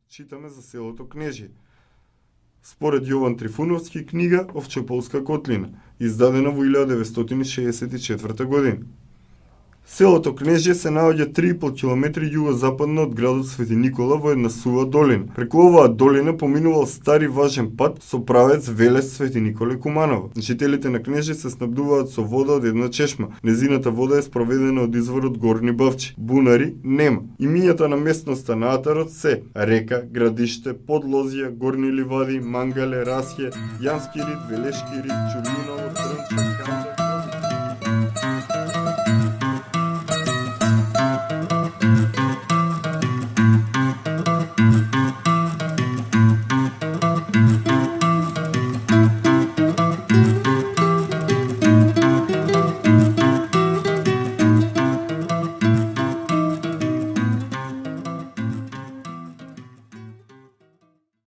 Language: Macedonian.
читаме за селото Кнежје. Според Јован Трифуновски, книга Овчеполска котлина, издадена во 1964 година. Селото Кнежје се наоѓа 3,5 км југозападно од градот Свети Никола во една сува долина. Преку оваа долина поминувал стари важен пат со правец Велес Свети Николе Куманово. Жителите на Кнежје се снабдуваат со вода од една чешма. Незината вода е спроведена од изворот Горни Бавчи. Бунари нема. Имињата на местноста на атарот се Река, Градиште, Подлозија, Горни Ливади, Мангале, Расје, Јански рид, Велешки рид, Чулиново, Трнче, Камче,